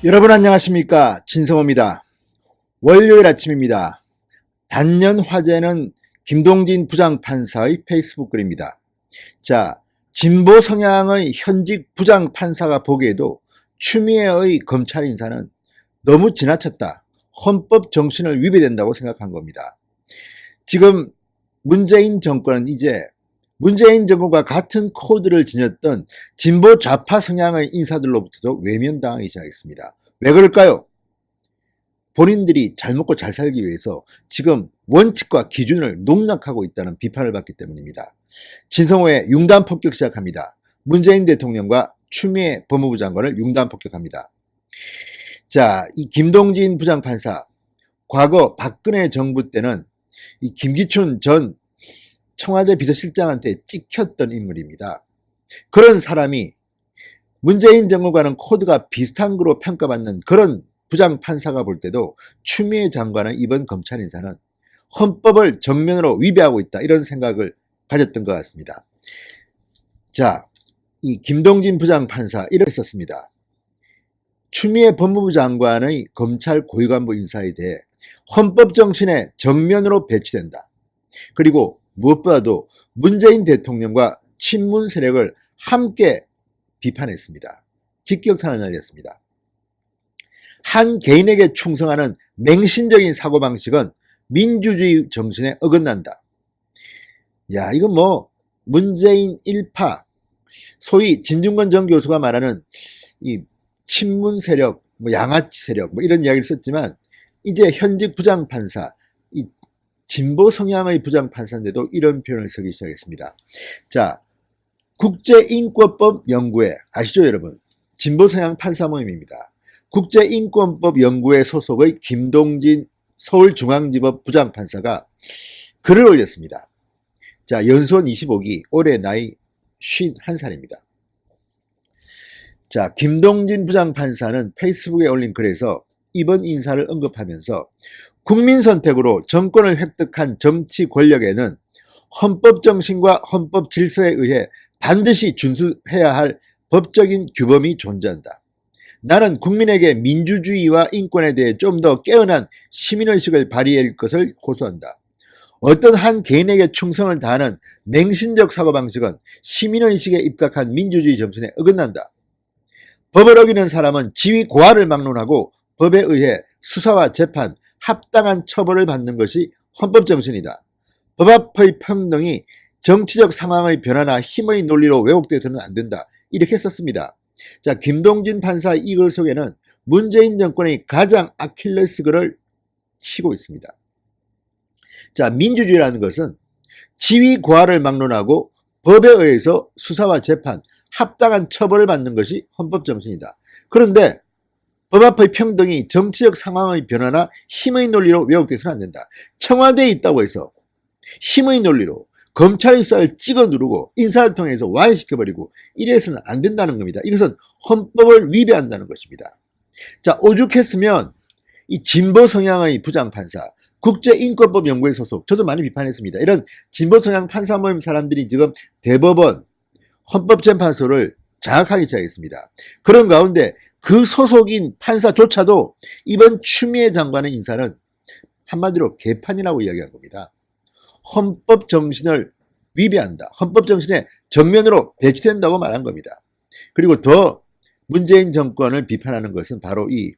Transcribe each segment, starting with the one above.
여러분 안녕하십니까, 진성호입니다. 월요일 아침입니다. 단연 화제는 김동진 부장판사의 페이스북 글입니다. 자, 진보 성향의 현직 부장판사가 보기에도 추미애의 검찰 인사는 너무 지나쳤다, 헌법 정신을 위배된다고 생각한 겁니다. 지금 문재인 정권은 이제 문재인 정권과 같은 코드를 지녔던 진보 좌파 성향의 인사들로부터도 외면당하기 시작했습니다. 왜 그럴까요? 본인들이 잘 먹고 잘 살기 위해서 지금 원칙과 기준을 농락하고 있다는 비판을 받기 때문입니다. 진성호의 융단 폭격 시작합니다. 문재인 대통령과 추미애 법무부 장관을 융단 폭격합니다. 자, 이 김동진 부장판사, 과거 박근혜 정부 때는 이 김기춘 전 청와대 비서실장한테 찍혔던 인물입니다. 그런 사람이 문재인 정부와는 코드가 비슷한 거로 평가받는 그런 부장판사가 볼 때도 추미애 장관의 이번 검찰 인사는 헌법을 정면으로 위배하고 있다, 이런 생각을 가졌던 것 같습니다. 자, 이 김동진 부장판사 이렇게 썼습니다. 추미애 법무부 장관의 검찰 고위간부 인사에 대해 헌법 정신에 정면으로 배치된다. 그리고 무엇보다도 문재인 대통령과 친문 세력을 함께 비판했습니다. 직격탄을 날렸습니다. 한 개인에게 충성하는 맹신적인 사고방식은 민주주의 정신에 어긋난다. 야, 이건 뭐 문재인 일파, 소위 진중권 전 교수가 말하는 이 친문 세력, 뭐 양아치 세력, 뭐 이런 이야기를 썼지만 이제 현직 부장판사, 이 진보 성향의 부장판사인데도 이런 표현을 쓰기 시작했습니다. 자, 국제인권법 연구회 아시죠, 여러분? 진보 성향 판사 모임입니다. 국제인권법 연구회 소속의 김동진 서울중앙지법 부장판사가 글을 올렸습니다. 자, 연수원 25기, 올해 나이 51살입니다. 자, 김동진 부장판사는 페이스북에 올린 글에서 이번 인사를 언급하면서 국민 선택으로 정권을 획득한 정치 권력에는 헌법 정신과 헌법 질서에 의해 반드시 준수해야 할 법적인 규범이 존재한다. 나는 국민에게 민주주의와 인권에 대해 좀 더 깨어난 시민의식을 발휘할 것을 호소한다. 어떤 한 개인에게 충성을 다하는 맹신적 사고방식은 시민의식에 입각한 민주주의 정신에 어긋난다. 법을 어기는 사람은 지위 고하를 막론하고 법에 의해 수사와 재판, 합당한 처벌을 받는 것이 헌법 정신이다. 법 앞의 평등이 정치적 상황의 변화나 힘의 논리로 왜곡되어서는 안 된다. 이렇게 썼습니다. 자, 김동진 판사 이 글 속에는 문재인 정권의 가장 아킬레스건을 치고 있습니다. 자, 민주주의라는 것은 지위 고하를 막론하고 법에 의해서 수사와 재판, 합당한 처벌을 받는 것이 헌법 정신이다. 그런데 법 앞의 평등이 정치적 상황의 변화나 힘의 논리로 왜곡돼서는 안 된다. 청와대에 있다고 해서 힘의 논리로 검찰의 수사를 찍어 누르고 인사를 통해서 와해시켜버리고 이래서는 안 된다는 겁니다. 이것은 헌법을 위배한다는 것입니다. 자, 오죽했으면 이 진보 성향의 부장판사, 국제인권법 연구회 소속, 저도 많이 비판했습니다. 이런 진보 성향 판사 모임 사람들이 지금 대법원, 헌법재판소를 장악하기 시작했습니다. 그런 가운데 그 소속인 판사조차도 이번 추미애 장관의 인사는 한마디로 개판이라고 이야기한 겁니다. 헌법 정신을 위배한다. 헌법 정신에 정면으로 배치된다고 말한 겁니다. 그리고 더 문재인 정권을 비판하는 것은 바로 이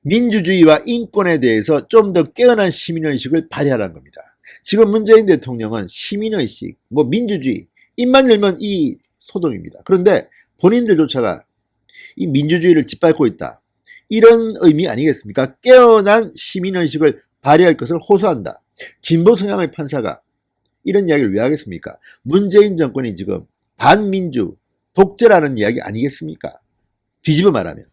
민주주의와 인권에 대해서 좀 더 깨어난 시민의식을 발휘하라는 겁니다. 지금 문재인 대통령은 시민의식, 뭐 민주주의, 입만 열면 이 소동입니다. 그런데 본인들조차가 이 민주주의를 짓밟고 있다, 이런 의미 아니겠습니까? 깨어난 시민의식을 발휘할 것을 호소한다. 진보 성향의 판사가 이런 이야기를 왜 하겠습니까? 문재인 정권이 지금 반민주, 독재라는 이야기 아니겠습니까? 뒤집어 말하면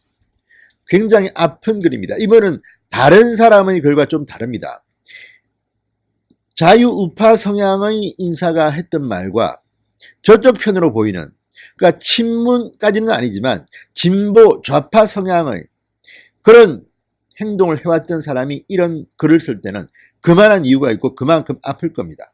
굉장히 아픈 글입니다. 이번은 다른 사람의 글과 좀 다릅니다. 자유우파 성향의 인사가 했던 말과 저쪽 편으로 보이는, 그러니까 친문까지는 아니지만 진보 좌파 성향의 그런 행동을 해왔던 사람이 이런 글을 쓸 때는 그만한 이유가 있고 그만큼 아플 겁니다.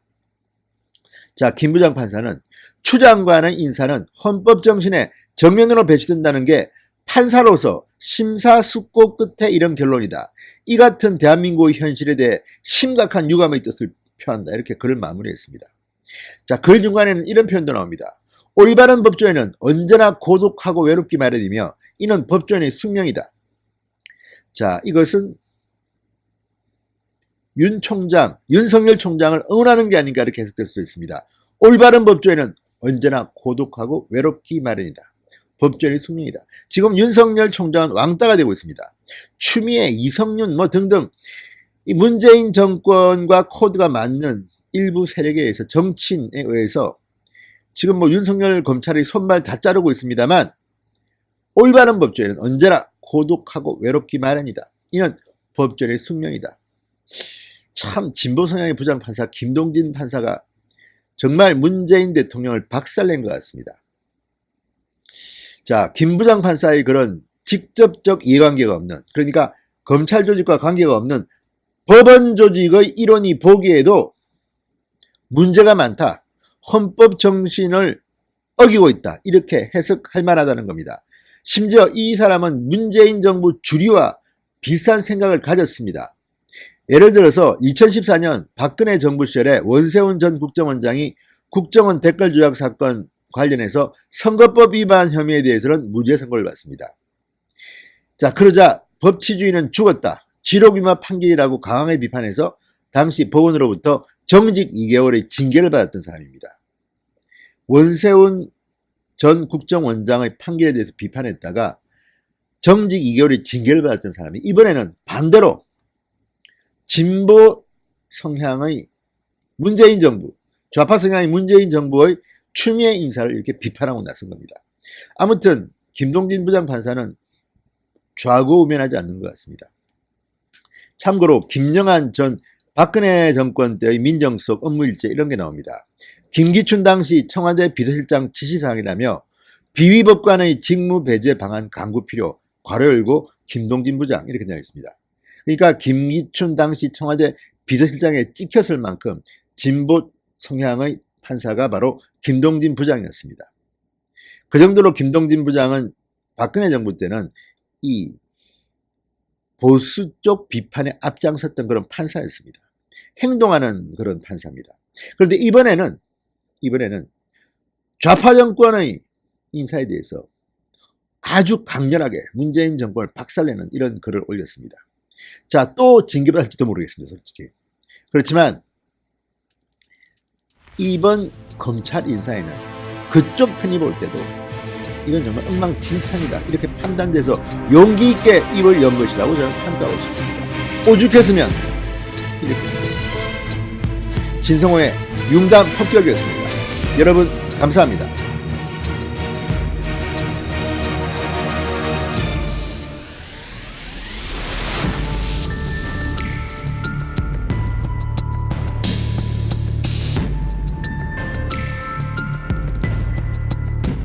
자, 김 부장판사는 추 장관의 인사는 헌법 정신에 정면으로 배치된다는 게 판사로서 심사숙고 끝에 이런 결론이다. 이 같은 대한민국의 현실에 대해 심각한 유감의 뜻을 표한다. 이렇게 글을 마무리했습니다. 자, 글 중간에는 이런 표현도 나옵니다. 올바른 법조인은 언제나 고독하고 외롭기 마련이며 이는 법조인의 숙명이다. 자, 이것은 윤석열 총장을 응원하는 게 아닌가 이렇게 해석될 수 있습니다. 올바른 법조인은 언제나 고독하고 외롭기 마련이다. 법조인의 숙명이다. 지금 윤석열 총장은 왕따가 되고 있습니다. 추미애, 이성윤 등등 이 문재인 정권과 코드가 맞는 일부 세력에 의해서 정치인에 의해서 지금 윤석열 검찰이 손발 다 자르고 있습니다만 올바른 법조인은 언제나 고독하고 외롭기 마련이다. 이는 법조인의 숙명이다. 참 진보 성향의 부장판사 김동진 판사가 정말 문재인 대통령을 박살낸 것 같습니다. 자, 김 부장판사의 그런 직접적 이해관계가 없는, 그러니까 검찰 조직과 관계가 없는 법원 조직의 일원이 보기에도 문제가 많다. 헌법 정신을 어기고 있다. 이렇게 해석할 만하다는 겁니다. 심지어 이 사람은 문재인 정부 주류와 비슷한 생각을 가졌습니다. 예를 들어서 2014년 박근혜 정부 시절에 원세훈 전 국정원장이 국정원 댓글 조작 사건 관련해서 선거법 위반 혐의에 대해서는 무죄 선고를 받습니다. 자, 그러자 법치주의는 죽었다. 지록위마 판결이라고 강하게 비판해서 당시 법원으로부터 정직 2개월의 징계를 받았던 사람입니다. 원세훈 전 국정원장의 판결에 대해서 비판했다가 정직 2개월의 징계를 받았던 사람이 이번에는 반대로 진보 성향의 문재인 정부, 좌파 성향의 문재인 정부의 추미애 인사를 이렇게 비판하고 나선 겁니다. 아무튼 김동진 부장판사는 좌고우면하지 않는 것 같습니다. 참고로 김영한 전 박근혜 정권 때의 민정수석 업무일제 이런 게 나옵니다. 김기춘 당시 청와대 비서실장 지시사항이라며 비위법관의 직무 배제 방안 강구 필요, 괄호 열고 김동진 부장 이렇게 되어 있습니다. 그러니까 김기춘 당시 청와대 비서실장에 찍혔을 만큼 진보 성향의 판사가 바로 김동진 부장이었습니다. 그 정도로 김동진 부장은 박근혜 정부 때는 이 보수 쪽 비판에 앞장섰던 그런 판사였습니다. 행동하는 그런 판사입니다. 그런데 이번에는 좌파 정권의 인사에 대해서 아주 강렬하게 문재인 정권을 박살내는 이런 글을 올렸습니다. 자, 또 징계받을지도 모르겠습니다, 솔직히. 그렇지만 이번 검찰 인사에는 그쪽 편이 볼 때도 이건 정말 엉망진창이다 이렇게 판단돼서 용기 있게 입을 연 것이라고 저는 평가하고 싶습니다. 오죽했으면 이렇게 생겼습니다. 진성호의 융단 폭격이었습니다. 여러분 감사합니다.